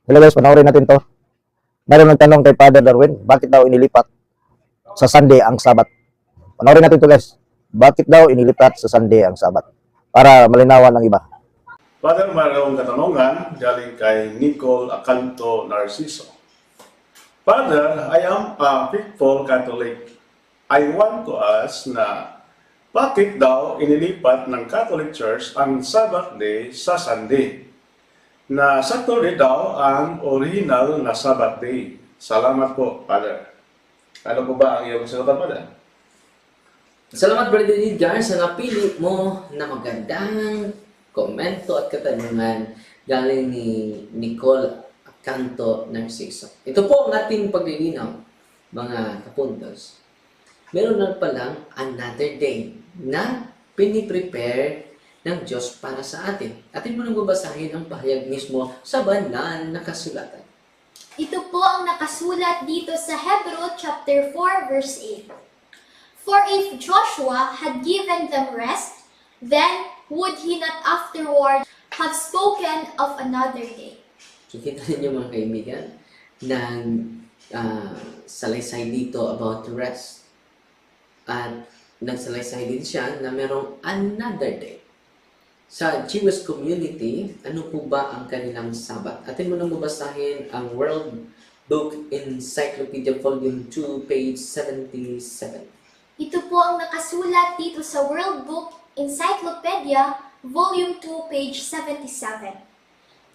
Hello guys, panoorin natin to. Mayroon nagtanong kay Father Darwin, bakit daw inilipat sa Sunday ang Sabat? Panoorin natin to guys. Bakit daw inilipat sa Sunday ang Sabat? Para malinawan ang iba. Father, mayroong katanungan galing kay Nicole Acanto Narciso. Father, I am a faithful Catholic. I want to ask na bakit daw inilipat ng Catholic Church ang Sabbath day sa Sunday? Na Saturday daw ang original na Sabbath day. Salamat po, Father. Ano po ba ang iyong sagutan, Father? Salamat, Brother Edgar, sa napili mo na magandang komento at katanungan galing ni Nicole Acanto Narciso. Ito po ang ating paglilinaw, mga kapuntos. Meron na palang another day na piniprepare ng Diyos para sa atin. Atin mo nang babasahin ang pahayag mismo sa banal na kasulatan. Ito po ang nakasulat dito sa Hebrew chapter 4 verse 8. For if Joshua had given them rest, then would he not afterward have spoken of another day? So, kita ninyo mga kaibigan, ng salaysay dito about rest. At nagsalaysay din siya na merong another day. Sa Jewish community, ano po ba ang kanilang Sabat? Atin mo nang babasahin ang World Book Encyclopedia Volume 2, page 77. Ito po ang nakasulat dito sa World Book Encyclopedia Volume 2, page 77.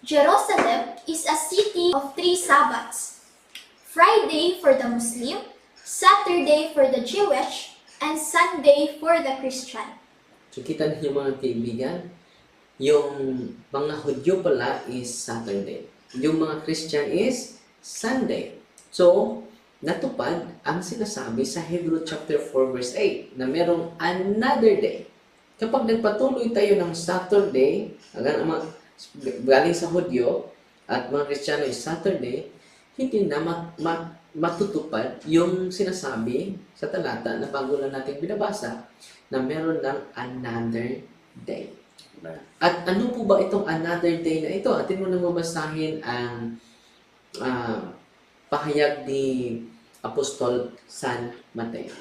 Jerusalem is a city of 3 Sabbats. Friday for the Muslim, Saturday for the Jewish, and Sunday for the Christian. So kita niyo mga kaibigan, yung mga Hudyo pala is Saturday. Yung mga Christian is Sunday. So, natupad ang sinasabi sa Hebrew chapter 4 verse 8 na merong another day. Kapag nagpatuloy tayo ng Saturday, galing sa Hudyo at mga Kristiyano is Saturday, hindi na matutupad yung sinasabi sa talata na bago lang natin binabasa na meron ng another day. At ano po ba itong another day na ito? Atin mo nang mabasahin ang pahayag ni Apostol San Mateo.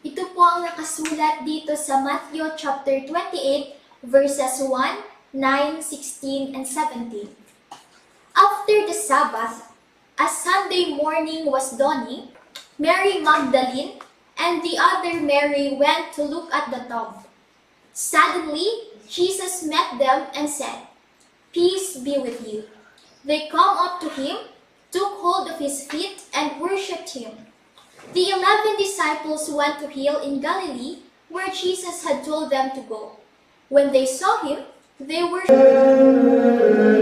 Ito po ang nakasulat dito sa Matthew chapter 28 verses 1, 9, 16, and 17. After the Sabbath, as Sunday morning was dawning, Mary Magdalene and the other Mary went to look at the tomb. Suddenly, Jesus met them and said, "Peace be with you." They come up to him, took hold of his feet, and worshipped him. The 11 disciples went to Hill in Galilee, where Jesus had told them to go. When they saw him, they worshipped him.